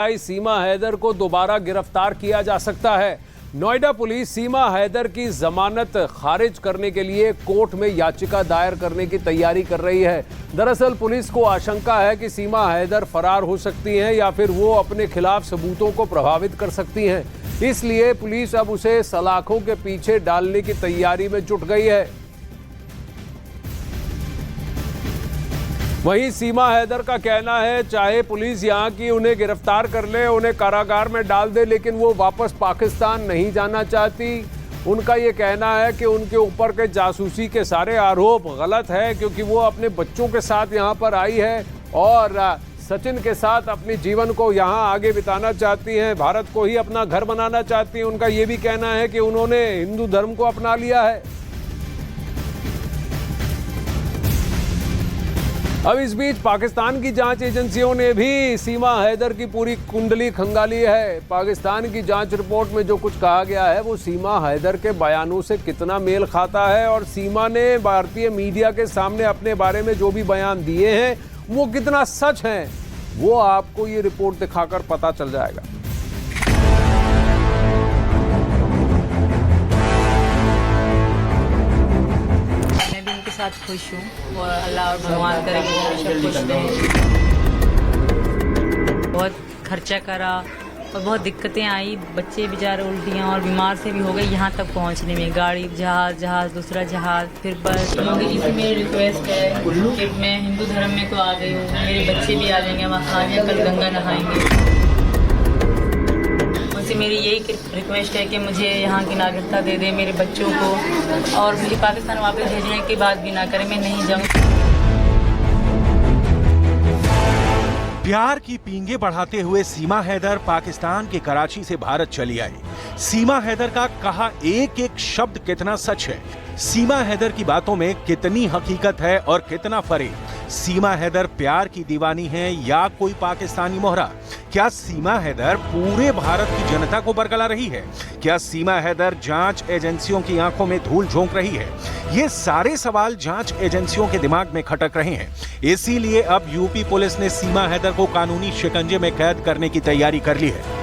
सीमा हैदर को दोबारा गिरफ्तार किया जा सकता है। नोएडा पुलिस सीमा हैदर की जमानत खारिज करने के लिए कोर्ट में याचिका दायर करने की तैयारी कर रही है। दरअसल पुलिस को आशंका है कि सीमा हैदर फरार हो सकती हैं या फिर वो अपने खिलाफ सबूतों को प्रभावित कर सकती हैं। इसलिए पुलिस अब उसे सलाखों के पीछे डालने की तैयारी में जुट गई है। वहीं सीमा हैदर का कहना है चाहे पुलिस यहां की उन्हें गिरफ्तार कर ले, उन्हें कारागार में डाल दे, लेकिन वो वापस पाकिस्तान नहीं जाना चाहती। उनका ये कहना है कि उनके ऊपर के जासूसी के सारे आरोप गलत है, क्योंकि वो अपने बच्चों के साथ यहां पर आई है और सचिन के साथ अपने जीवन को यहां आगे बिताना चाहती हैं, भारत को ही अपना घर बनाना चाहती हैं। उनका ये भी कहना है कि उन्होंने हिंदू धर्म को अपना लिया है। अब इस बीच पाकिस्तान की जांच एजेंसियों ने भी सीमा हैदर की पूरी कुंडली खंगाली है। पाकिस्तान की जांच रिपोर्ट में जो कुछ कहा गया है वो सीमा हैदर के बयानों से कितना मेल खाता है और सीमा ने भारतीय मीडिया के सामने अपने बारे में जो भी बयान दिए हैं वो कितना सच हैं, वो आपको ये रिपोर्ट दिखाकर पता चल जाएगा। साथ खुश हूँ और अल्लाह और भगवान करे कि हमेशा खुश रहे। बहुत खर्चा करा और बहुत दिक्कतें आई, बच्चे बेचारे उल्टियाँ और बीमार से भी हो गए यहाँ तक पहुँचने में। गाड़ी जहाज दूसरा जहाज, फिर बस। मोदी जी से मेरी रिक्वेस्ट है कि मैं हिंदू धर्म में तो आ गई हूँ, मेरे बच्चे भी आ जाएंगे वहाँ, कल गंगा नहाएंगे। मेरी यही रिक्वेस्ट है कि मुझे यहाँ की नागरिकता दे दे मेरे बच्चों को, और मुझे पाकिस्तान वापस भेजने की बात भी ना करे, मैं नहीं जाऊँ। प्यार की पींगे बढ़ाते हुए सीमा हैदर पाकिस्तान के कराची से भारत चली आई। सीमा हैदर का कहा एक एक शब्द कितना सच है, सीमा हैदर की बातों में कितनी हकीकत है और कितना फरेब। सीमा हैदर प्यार की दीवानी है या कोई पाकिस्तानी मोहरा? क्या सीमा हैदर पूरे भारत की जनता को बरगला रही है? क्या सीमा हैदर जांच एजेंसियों की आंखों में धूल झोंक रही है? ये सारे सवाल जांच एजेंसियों के दिमाग में खटक रहे हैं। इसीलिए अब यूपी पुलिस ने सीमा हैदर को कानूनी शिकंजे में कैद करने की तैयारी कर ली है।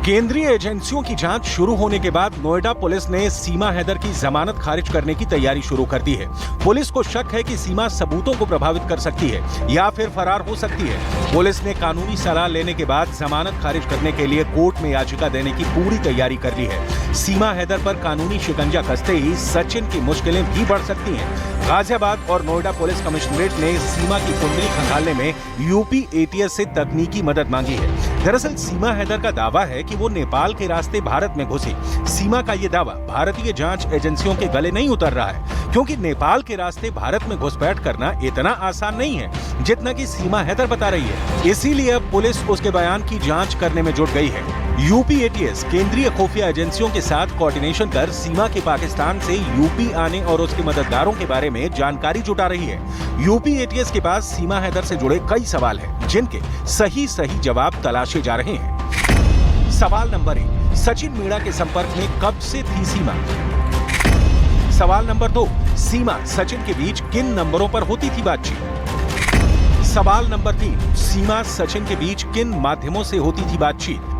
केंद्रीय एजेंसियों की जांच शुरू होने के बाद नोएडा पुलिस ने सीमा हैदर की जमानत खारिज करने की तैयारी शुरू कर दी है। पुलिस को शक है कि सीमा सबूतों को प्रभावित कर सकती है या फिर फरार हो सकती है। पुलिस ने कानूनी सलाह लेने के बाद जमानत खारिज करने के लिए कोर्ट में याचिका देने की पूरी तैयारी कर ली है। सीमा हैदर पर कानूनी शिकंजा कसते ही सचिन की मुश्किलें भी बढ़ सकती हैं। गाजियाबाद और नोएडा पुलिस कमिश्नरेट ने सीमा की कुंडली खंगालने में यूपी एटीएस से तकनीकी मदद मांगी है। दरअसल सीमा हैदर का दावा है कि वो नेपाल के रास्ते भारत में घुसी। सीमा का ये दावा भारतीय जांच एजेंसियों के गले नहीं उतर रहा है, क्योंकि नेपाल के रास्ते भारत में घुसपैठ करना इतना आसान नहीं है जितना कि सीमा हैदर बता रही है। इसीलिए अब पुलिस उसके बयान की जांच करने में जुट गई है। यूपी एटीएस केंद्रीय खुफिया एजेंसियों के साथ कोऑर्डिनेशन कर सीमा के पाकिस्तान से यूपी आने और उसके मददगारों के बारे में जानकारी जुटा रही है। यूपी एटीएस के पास सीमा हैदर से जुड़े कई सवाल हैं, जिनके सही जवाब तलाशे जा रहे हैं। सवाल नंबर 1, सचिन मीणा के संपर्क में कब से थी सीमा? सवाल नंबर 2, सीमा सचिन के बीच किन नंबरों पर होती थी बातचीत? सवाल नंबर 3, सीमा सचिन के बीच किन माध्यमों से होती थी बातचीत?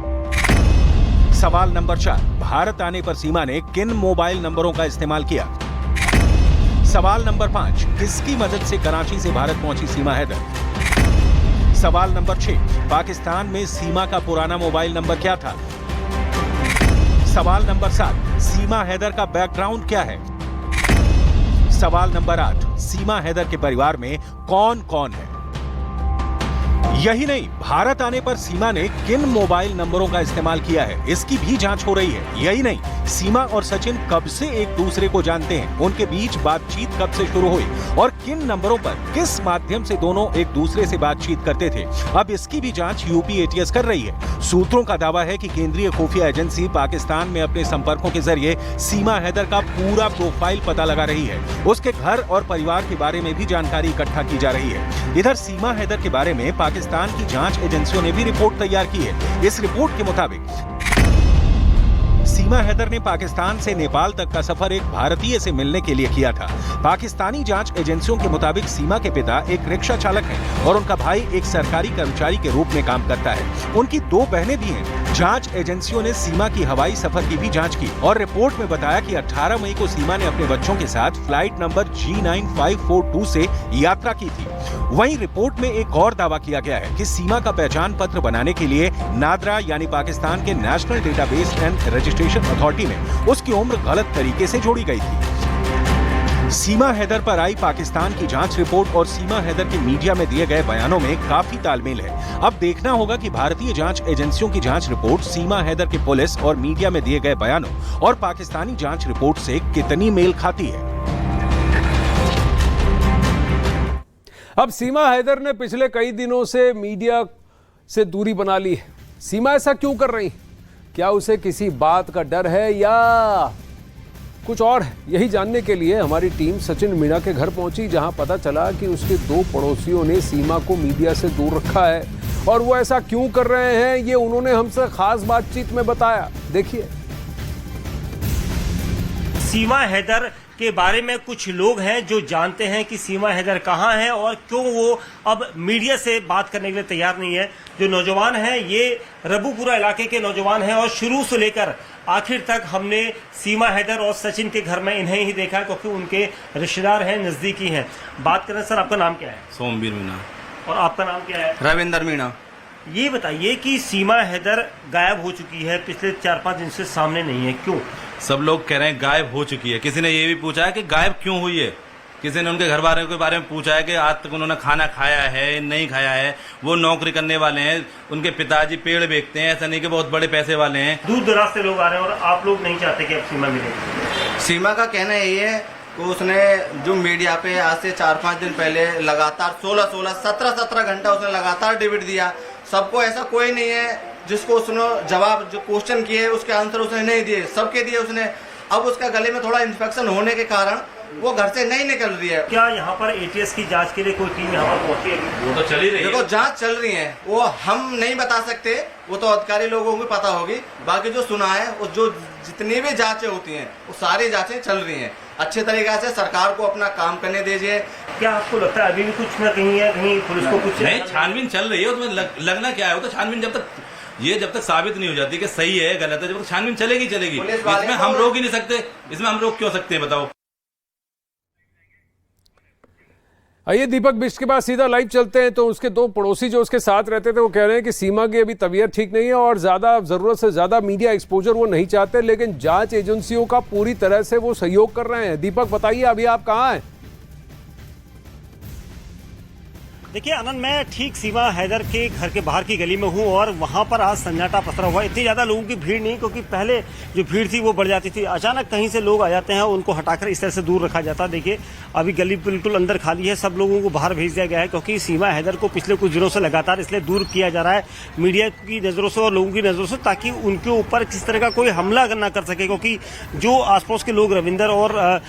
सवाल नंबर 4, भारत आने पर सीमा ने किन मोबाइल नंबरों का इस्तेमाल किया? सवाल नंबर 5, किसकी मदद से कराची से भारत पहुंची सीमा हैदर? सवाल नंबर 6, पाकिस्तान में सीमा का पुराना मोबाइल नंबर क्या था? सवाल नंबर 7, सीमा हैदर का बैकग्राउंड क्या है? सवाल नंबर 8, सीमा हैदर के परिवार में कौन कौन है? यही नहीं, भारत आने पर सीमा ने किन मोबाइल नंबरों का इस्तेमाल किया है, इसकी भी जांच हो रही है। यही नहीं, सीमा और सचिन कब से एक दूसरे को जानते हैं, उनके बीच बातचीत कब से शुरू हुई और किन नंबरों पर किस माध्यम से दोनों एक दूसरे से बातचीत करते थे, अब इसकी भी जांच यूपी एटीएस कर रही है। सूत्रों का दावा है कि केंद्रीय खुफिया एजेंसी पाकिस्तान में अपने संपर्कों के जरिए सीमा हैदर का पूरा प्रोफाइल पता लगा रही है। उसके घर और परिवार के बारे में भी जानकारी इकट्ठा की जा रही है। इधर सीमा हैदर के बारे में पाकिस्तान की जांच एजेंसियों ने भी रिपोर्ट तैयार की है। इस रिपोर्ट के मुताबिक सीमा हैदर ने पाकिस्तान से नेपाल तक का सफर एक भारतीय से मिलने के लिए किया था। पाकिस्तानी जांच एजेंसियों के मुताबिक सीमा के पिता एक रिक्शा चालक हैं और उनका भाई एक सरकारी कर्मचारी के रूप में काम करता है। उनकी 2 बहनें भी हैं। जांच एजेंसियों ने सीमा की हवाई सफर की भी जांच की और रिपोर्ट में बताया कि 18 मई को सीमा ने अपने बच्चों के साथ फ्लाइट नंबर G9542 से यात्रा की थी। वहीं रिपोर्ट में एक और दावा किया गया है कि सीमा का पहचान पत्र बनाने के लिए नादरा यानी पाकिस्तान के national database and registration authority में उसकी उम्र गलत तरीके से जोड़ी गई थी। सीमा हैदर पर आई पाकिस्तान की जांच रिपोर्ट और सीमा हैदर के मीडिया में दिए गए बयानों में काफी तालमेल है। अब देखना होगा कि भारतीय जांच एजेंसियों की जांच रिपोर्ट सीमा हैदर की पुलिस और मीडिया में दिए गए बयानों और पाकिस्तानी जांच रिपोर्ट से कितनी मेल खाती है। अब सीमा हैदर ने पिछले कई दिनों से मीडिया से दूरी बना ली है। सीमा ऐसा क्यों कर रही? क्या उसे किसी बात का डर है या कुछ और है? यही जानने के लिए हमारी टीम सचिन मीणा के घर पहुंची, जहां पता चला कि उसके 2 पड़ोसियों ने सीमा को मीडिया से दूर रखा है और वो ऐसा क्यों कर रहे हैं ये उन्होंने हमसे खास बातचीत में बताया। देखिए। सीमा हैदर के बारे में कुछ लोग हैं जो जानते हैं कि सीमा हैदर कहां है और क्यों वो अब मीडिया से बात करने के लिए तैयार नहीं है। जो नौजवान हैं ये रबूपुरा इलाके के नौजवान हैं और शुरू से लेकर आखिर तक हमने सीमा हैदर और सचिन के घर में इन्हें ही देखा क्योंकि उनके रिश्तेदार हैं, नजदीकी हैं। बात करें सर, आपका नाम क्या है? सोमवीर मीणा। और आपका नाम क्या है? रविंदर मीणा। ये बताइए कि सीमा हैदर गायब हो चुकी है, पिछले 4-5 दिन से सामने नहीं है, क्यों? सब लोग कह रहे हैं गायब हो चुकी है। किसी ने ये भी पूछा है कि गायब क्यों हुई है। किसी ने उनके घर वालों के बारे में पूछा है कि आज तक उन्होंने खाना खाया है नहीं खाया है। वो नौकरी करने वाले हैं, उनके पिताजी पेड़ बेचते हैं, ऐसा नहीं कि बहुत बड़े पैसे वाले हैं। दूर दराज से लोग आ रहे हैं और आप लोग नहीं चाहते कि अब सीमा मिले। सीमा का कहना यही है कि उसने जो मीडिया पे आज से 4-5 दिन पहले लगातार 17 घंटा उसने लगातार डिबेट दिया। सबको ऐसा कोई नहीं है जिसको उसने जवाब जो क्वेश्चन किए उसके आंसर उसने नहीं दिए, सबके दिए उसने। अब उसका गले में थोड़ा इन्फेक्शन होने के कारण वो घर से नहीं निकल रही है। क्या यहाँ पर एटीएस की जांच के लिए कोई टीम यहाँ पर पहुंची है? वो तो चल ही रही है। देखो जांच चल रही है, वो हम नहीं बता सकते, वो तो अधिकारी लोगों को पता होगी। बाकी जो सुना है वो जो जितनी भी जांचें होती हैं वो सारी जांचें चल रही हैं अच्छे तरीके से। सरकार को अपना काम करने दीजिए। क्या आपको लगता है अभी भी कुछ न कहीं है, कहीं पुलिस को कुछ नहीं? छानबीन चल रही है, उसमें लगना क्या है? वो तो छानबीन जब तक साबित नहीं हो जाती कि सही है गलत है, जब तक छानबीन चलेगी। इसमें हम रोक ही नहीं सकते। इसमें हम रोक क्यों सकते हैं बताओ? आइए दीपक बिष्ट के पास सीधा लाइव चलते हैं। तो उसके 2 पड़ोसी जो उसके साथ रहते थे वो कह रहे हैं कि सीमा की अभी तबीयत ठीक नहीं है और ज्यादा जरूरत से ज्यादा मीडिया एक्सपोजर वो नहीं चाहते, लेकिन जांच एजेंसियों का पूरी तरह से वो सहयोग कर रहे हैं। दीपक बताइए, अभी आप कहाँ हैं? देखिए आनंद, मैं ठीक सीमा हैदर के घर के बाहर की गली में हूं और वहां पर आज सन्नाटा पसरा हुआ है। इतनी ज्यादा लोगों की भीड़ नहीं, क्योंकि पहले जो भीड़ थी वो बढ़ जाती थी। अचानक कहीं से लोग आ जाते हैं, उनको हटाकर इस तरह से दूर रखा जाता है। देखिए अभी गली बिल्कुल अंदर खाली है, सब लोगों को बाहर भेज दिया गया है क्योंकि सीमा हैदर को पिछले कुछ दिनों से लगातार इसलिए दूर किया जा रहा है मीडिया की नजरों से और लोगों की नजरों से, ताकि उनके ऊपर किस तरह का कोई हमला न कर सके। क्योंकि जो आसपास के लोग रविंदर और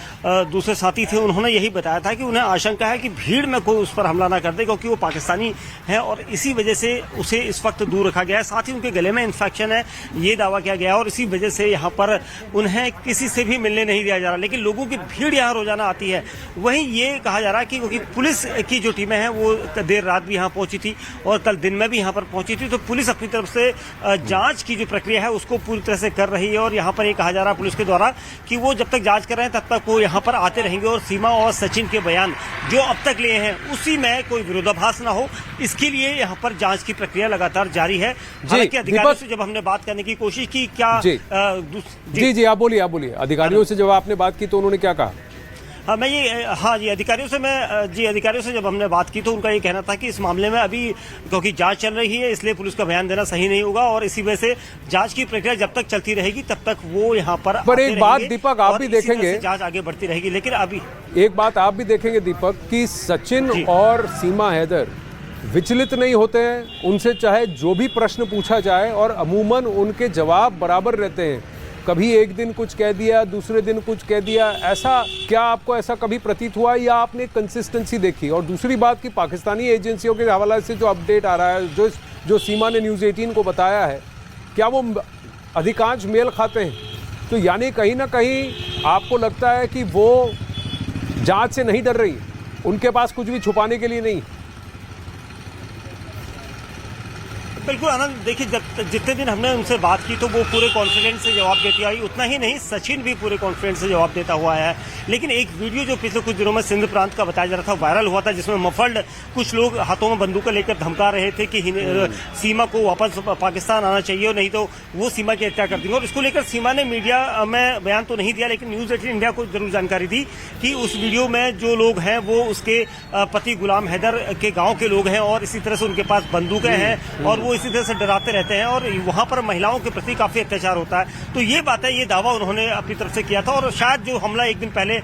दूसरे साथी थे उन्होंने यही बताया था कि उन्हें आशंका है कि भीड़ में कोई उस पर हमला न कर दे, क्योंकि वो पाकिस्तानी है और इसी वजह से उसे इस वक्त दूर रखा गया है। साथ ही उनके गले में इन्फेक्शन है, ये दावा किया गया है और इसी वजह से यहाँ पर उन्हें किसी से भी मिलने नहीं दिया जा रहा। लेकिन लोगों की भीड़ यहाँ रोजाना आती है। वहीं ये कहा जा रहा है कि क्योंकि पुलिस की जो टीमें हैं वो देर रात भी यहाँ पहुंची थी और कल दिन में भी यहाँ पर पहुंची थी, तो पुलिस अपनी तरफ से जांच की जो प्रक्रिया है उसको पूरी तरह से कर रही है। और यहाँ पर ये कहा जा रहा है पुलिस के द्वारा कि वो जब तक जांच कर रहे हैं तब तक वो यहाँ पर आते रहेंगे और सीमा और सचिन के बयान जो अब तक लिए हैं उसी में कोई विरोधाभास ना हो, इसके लिए यहाँ पर जांच की प्रक्रिया लगातार जारी है। हालांकि अधिकारियों से जब हमने बात करने की कोशिश की, क्या जी आप बोलिए। अधिकारियों से जब आपने बात की तो उन्होंने क्या कहा? अधिकारियों से जब हमने बात की तो उनका ये कहना था कि इस मामले में अभी क्योंकि जांच चल रही है इसलिए पुलिस का बयान देना सही नहीं होगा और इसी वजह से जांच की प्रक्रिया जब तक चलती रहेगी तब तक वो यहाँ पर एक बात दीपक आप भी देखेंगे, जांच आगे बढ़ती रहेगी। लेकिन अभी एक बात आप भी देखेंगे दीपक कि सचिन और सीमा हैदर विचलित नहीं होते हैं, उनसे चाहे जो भी प्रश्न पूछा जाए और अमूमन उनके जवाब बराबर रहते हैं। कभी एक दिन कुछ कह दिया, दूसरे दिन कुछ कह दिया, ऐसा क्या आपको ऐसा कभी प्रतीत हुआ या आपने कंसिस्टेंसी देखी? और दूसरी बात कि पाकिस्तानी एजेंसियों के हवाले से जो अपडेट आ रहा है, जो सीमा ने न्यूज़ 18 को बताया है, क्या वो अधिकांश मेल खाते हैं? तो यानी कहीं ना कहीं आपको लगता है कि वो जांच से नहीं डर रही, उनके पास कुछ भी छुपाने के लिए नहीं। बिल्कुल आनंद, देखिए जितने दिन हमने उनसे बात की तो वो पूरे कॉन्फिडेंस से जवाब देती आई, उतना ही नहीं सचिन भी पूरे कॉन्फिडेंस से जवाब देता हुआ आया है। लेकिन एक वीडियो जो पिछले कुछ दिनों में सिंध प्रांत का बताया जा रहा था, वायरल हुआ था, जिसमें मफल्ड कुछ लोग हाथों में बंदूकें लेकर धमका रहे थे कि सीमा को वापस पाकिस्तान आना चाहिए और नहीं तो वो सीमा की हत्या कर देंगे। और इसको लेकर सीमा ने मीडिया में बयान तो नहीं दिया, लेकिन न्यूज 18 इंडिया को जरूर जानकारी दी कि उस वीडियो में जो लोग हैं वो उसके पति गुलाम हैदर के गाँव के लोग हैं और इसी तरह से उनके पास बंदूकें हैं और वो इसी तरह से डराते रहते हैं और वहां पर महिलाओं के प्रति काफी अत्याचार होता है। तो ये बात है, ये दावा उन्होंने अपनी तरफ से किया था और शायद जो हमला एक दिन पहले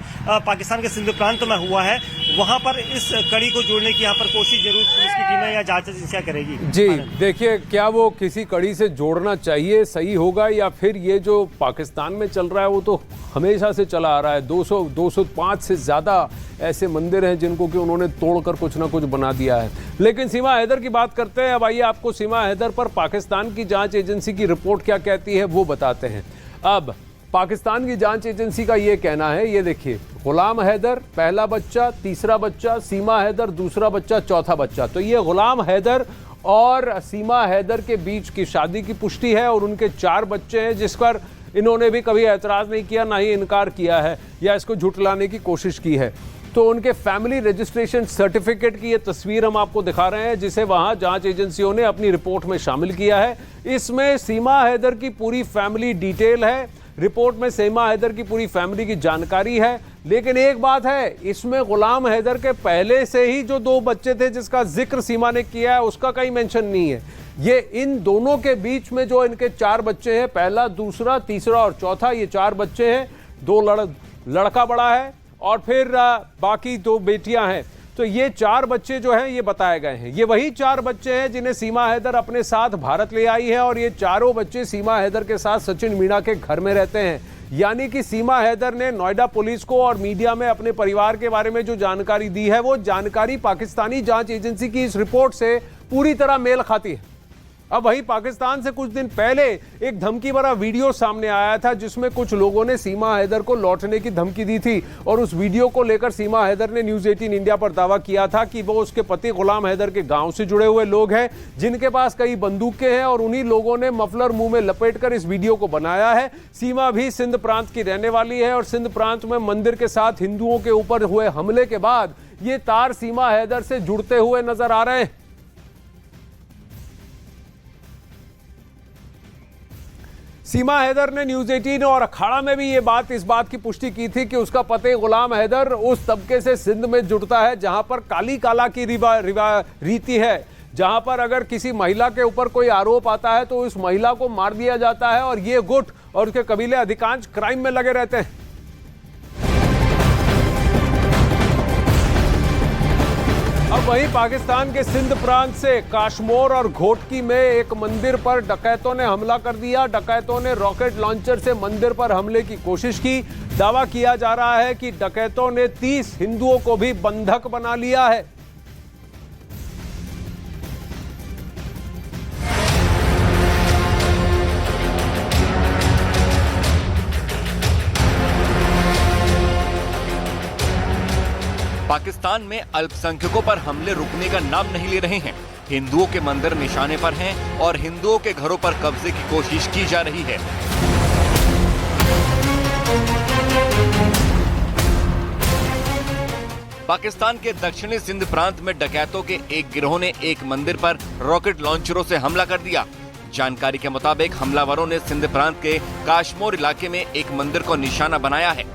पाकिस्तान के सिंध प्रांत में हुआ है, वहां पर इस कड़ी को जोड़ने की यहाँ पर कोशिश जरूर पुलिस की टीमें या जांच एजेंसियां करेगी। जी देखिए, क्या वो किसी कड़ी से जोड़ना चाहिए, सही होगा, या फिर ये जो पाकिस्तान में चल रहा है वो तो हमेशा से चला आ रहा है। 205 से ज्यादा ऐसे मंदिर हैं जिनको कि उन्होंने तोड़कर कुछ ना कुछ बना दिया है। लेकिन सीमा हैदर की बात करते हैं। अब आइए आपको सीमा हैदर पर पाकिस्तान की जांच एजेंसी की रिपोर्ट क्या कहती है वो बताते हैं। अब पाकिस्तान की जांच एजेंसी का ये कहना है, ये देखिए, गुलाम हैदर पहला बच्चा, तीसरा बच्चा, सीमा हैदर दूसरा बच्चा, चौथा बच्चा। तो ये गुलाम हैदर और सीमा हैदर के बीच की शादी की पुष्टि है और उनके 4 बच्चे हैं, जिस पर इन्होंने भी कभी ऐतराज नहीं किया, ना ही इनकार किया है या इसको झुठलाने की कोशिश की है। तो उनके फैमिली रजिस्ट्रेशन सर्टिफिकेट की ये तस्वीर हम आपको दिखा रहे हैं, जिसे वहां जांच एजेंसियों ने अपनी रिपोर्ट में शामिल किया है। इसमें सीमा हैदर की पूरी फैमिली डिटेल है, रिपोर्ट में सीमा हैदर की पूरी फैमिली की जानकारी है। लेकिन एक बात है, इसमें गुलाम हैदर के पहले से ही जो 2 बच्चे थे जिसका जिक्र सीमा ने किया है, उसका कहीं मेंशन नहीं है। ये इन दोनों के बीच में जो इनके 4 बच्चे हैं, पहला, दूसरा, तीसरा और चौथा, ये 4 बच्चे हैं। 2 लड़का बड़ा है और फिर बाकी 2 बेटियां हैं। तो ये 4 बच्चे जो हैं ये बताए गए हैं। ये वही 4 बच्चे हैं जिन्हें सीमा हैदर अपने साथ भारत ले आई है और ये चारों बच्चे सीमा हैदर के साथ सचिन मीणा के घर में रहते हैं। यानी कि सीमा हैदर ने नोएडा पुलिस को और मीडिया में अपने परिवार के बारे में जो जानकारी दी है, वो जानकारी पाकिस्तानी जांच एजेंसी की इस रिपोर्ट से पूरी तरह मेल खाती है। अब वही पाकिस्तान से कुछ दिन पहले एक धमकी भरा वीडियो सामने आया था, जिसमें कुछ लोगों ने सीमा हैदर को लौटने की धमकी दी थी और उस वीडियो को लेकर सीमा हैदर ने न्यूज 18 इंडिया पर दावा किया था कि वो उसके पति गुलाम हैदर के गांव से जुड़े हुए लोग हैं जिनके पास कई बंदूकें हैं और उन्हीं लोगों ने मफलर मुंह में लपेटकर इस वीडियो को बनाया है। सीमा भी सिंध प्रांत की रहने वाली है और सिंध प्रांत में मंदिर के साथ हिंदुओं के ऊपर हुए हमले के बाद ये तार सीमा हैदर से जुड़ते हुए नजर आ रहे हैं। सीमा हैदर ने न्यूज 18 और अखाड़ा में भी इस बात की पुष्टि की थी कि उसका पति गुलाम हैदर उस तबके से सिंध में जुड़ता है जहां पर काली काला की रीति है, जहां पर अगर किसी महिला के ऊपर कोई आरोप आता है तो उस महिला को मार दिया जाता है और ये गुट और उसके कबीले अधिकांश क्राइम में लगे रहते हैं। अब वहीं पाकिस्तान के सिंध प्रांत से काशमोर और घोटकी में एक मंदिर पर डकैतों ने हमला कर दिया। डकैतों ने रॉकेट लॉन्चर से मंदिर पर हमले की कोशिश की। दावा किया जा रहा है कि डकैतों ने 30 हिंदुओं को भी बंधक बना लिया है। पाकिस्तान में अल्पसंख्यकों पर हमले रुकने का नाम नहीं ले रहे हैं। हिंदुओं के मंदिर निशाने पर हैं और हिंदुओं के घरों पर कब्जे की कोशिश की जा रही है। पाकिस्तान के दक्षिणी सिंध प्रांत में डकैतों के एक गिरोह ने एक मंदिर पर रॉकेट लॉन्चरों से हमला कर दिया। जानकारी के मुताबिक हमलावरों ने सिंध प्रांत के काशमोर इलाके में एक मंदिर को निशाना बनाया है।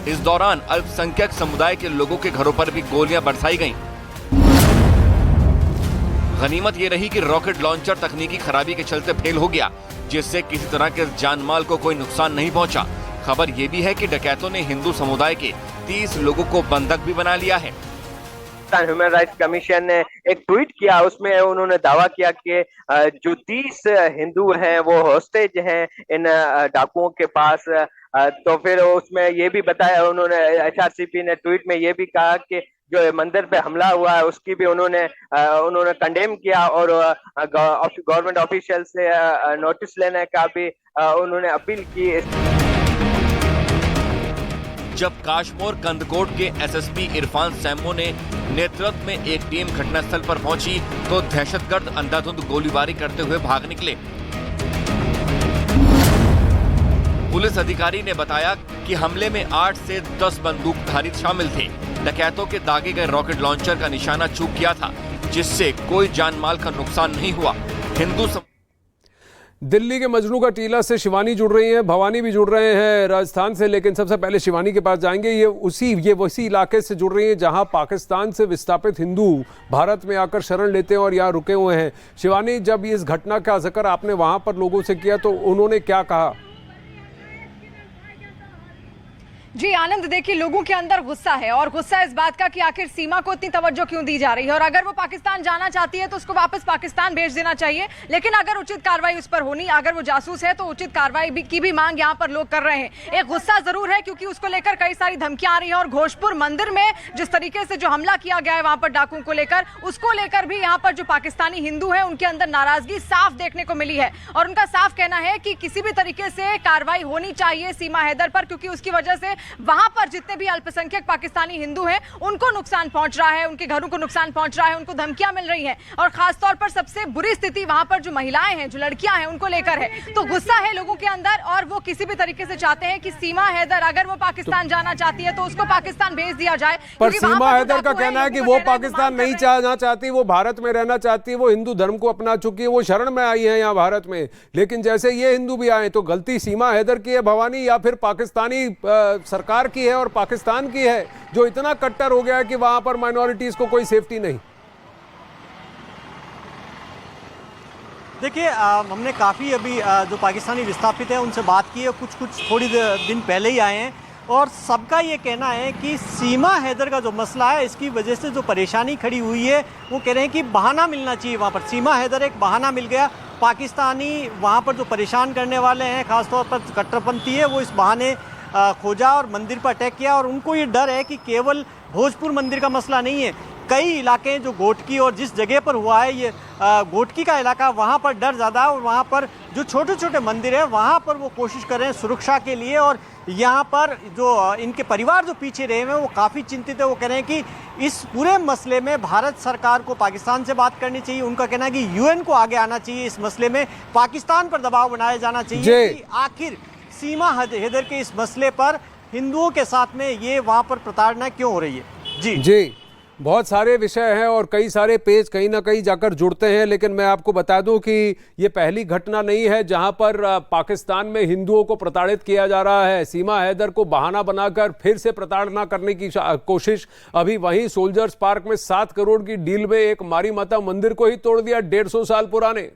इस दौरान अल्पसंख्यक समुदाय के लोगों के घरों पर भी गोलियां बरसाई गईं। गनीमत ये रही कि रॉकेट लॉन्चर तकनीकी खराबी के चलते फेल हो गया, जिससे किसी तरह के जानमाल को कोई नुकसान नहीं पहुंचा। खबर ये भी है कि डकैतों ने हिंदू समुदाय के 30 लोगों को बंधक भी बना लिया है। ह्यूमन राइट्स कमीशन ने एक ट्वीट किया, उसमें उन्होंने दावा किया कि जो 30 हिंदू हैं वो हॉस्टेज हैं इन डाकुओं के पास। तो फिर उसमें ये भी बताया उन्होंने, एचआरसीपी ने ट्वीट में ये भी कहा कि जो मंदिर पे हमला हुआ है उसकी भी उन्होंने कंडेम किया और गवर्नमेंट ऑफिशियल से नोटिस लेने का भी उन्होंने अपील की। जब काशमोर कंदकोट के एसएसपी इरफान सैम्मो ने नेतृत्व में एक टीम घटनास्थल पर पहुंची तो दहशतगर्द अंधाधुंध गोलीबारी करते हुए भाग निकले। पुलिस अधिकारी ने बताया कि हमले में 8 से 10 बंदूकधारी शामिल थे। डकैतों के दागे गए रॉकेट लॉन्चर का निशाना चूक गया था, जिससे कोई जानमाल का नुकसान नहीं हुआ। दिल्ली के मजनू का टीला से शिवानी जुड़ रही हैं, भवानी भी जुड़ रहे हैं राजस्थान से, लेकिन सबसे पहले शिवानी के पास जाएंगे। ये उसी इलाके से जुड़ रही हैं जहां पाकिस्तान से विस्थापित हिंदू भारत में आकर शरण लेते हैं और यहाँ रुके हुए हैं। शिवानी, जब इस घटना का जिक्र आपने वहां पर लोगों से किया तो उन्होंने क्या कहा? जी आनंद, देखिए लोगों के अंदर गुस्सा है और गुस्सा इस बात का कि आखिर सीमा को इतनी तवज्जो क्यों दी जा रही है, और अगर वो पाकिस्तान जाना चाहती है तो उसको वापस पाकिस्तान भेज देना चाहिए, लेकिन अगर उचित कार्रवाई उस पर होनी, अगर वो जासूस है तो उचित कार्रवाई की भी मांग यहाँ पर लोग कर रहे हैं। एक गुस्सा जरूर है क्योंकि उसको लेकर कई सारी धमकियां आ रही है और घोषपुर मंदिर में जिस तरीके से जो हमला किया गया है वहां पर डाकुओं को लेकर, उसको लेकर भी यहाँ पर जो पाकिस्तानी हिंदू है उनके अंदर नाराजगी साफ देखने को मिली है और उनका साफ कहना है कि किसी भी तरीके से कार्रवाई होनी चाहिए सीमा हैदर पर, क्योंकि उसकी वजह से वहां पर जितने भी अल्पसंख्यक पाकिस्तानी हिंदू हैं उनको नुकसान पहुंच रहा है, उनके घरों को नुकसान पहुंच रहा है, उनको धमकियां मिल रही हैं और खासतौर पर सबसे बुरी स्थिति वहां पर जो महिलाएं हैं, जो लड़कियां हैं, उनको लेकर है। तो गुस्सा है लोगों के अंदर और वो किसी भी तरीके से चाहते हैं कि सीमा हैदर अगर वो पाकिस्तान जाना चाहती है तो उसको पाकिस्तान भेज दिया जाए। पर सीमा हैदर का कहना है कि वो पाकिस्तान नहीं जाना चाहती, वो भारत में रहना चाहती है, वो हिंदू धर्म को अपना चुकी है, वो शरण में आई है यहाँ भारत में, लेकिन जैसे ये हिंदू भी आए तो गलती सीमा हैदर की है भवानी या फिर पाकिस्तानी सरकार की है और पाकिस्तान की है जो इतना कट्टर हो गया है कि वहां पर माइनॉरिटीज को कोई सेफ्टी नहीं? देखिए हमने काफ़ी अभी जो पाकिस्तानी विस्थापित हैं उनसे बात की है, कुछ थोड़ी दिन पहले ही आए हैं और सबका ये कहना है कि सीमा हैदर का जो मसला है इसकी वजह से जो परेशानी खड़ी हुई है वो कह रहे हैं कि बहाना मिलना चाहिए वहाँ पर। सीमा हैदर एक बहाना मिल गया, पाकिस्तानी वहाँ पर जो परेशान करने वाले हैं खासतौर पर कट्टरपंथी है वो इस बहाने खोजा और मंदिर पर अटैक किया और उनको ये डर है कि केवल भोजपुर मंदिर का मसला नहीं है, कई इलाके हैं जो गोटकी और जिस जगह पर हुआ है ये गोटकी का इलाका, वहाँ पर डर ज़्यादा है और वहाँ पर जो छोटे छोटे मंदिर हैं वहाँ पर वो कोशिश कर रहे हैं सुरक्षा के लिए और यहाँ पर जो इनके परिवार जो पीछे रहे हैं वो काफ़ी चिंतित है। वो कह रहे हैं कि इस पूरे मसले में भारत सरकार को पाकिस्तान से बात करनी चाहिए, उनका कहना है कि यूएन को आगे आना चाहिए, इस मसले में पाकिस्तान पर दबाव बनाया जाना चाहिए कि आखिर सीमा हैदर के इस मसले पर हिंदुओं के साथ में ये वहाँ पर प्रताड़ना क्यों हो रही है। जी बहुत सारे विषय हैं और कई सारे पेज कहीं ना कहीं जाकर जुड़ते हैं, लेकिन मैं आपको बता दूं कि ये पहली घटना नहीं है जहां पर पाकिस्तान में हिंदुओं को प्रताड़ित किया जा रहा है। सीमा हैदर को बहाना बनाकर फिर से प्रताड़ना करने की कोशिश, अभी वहीं सोल्जर्स पार्क में 7 करोड़ की डील में एक मारी माता मंदिर को ही तोड़ दिया, 150 साल पुराने।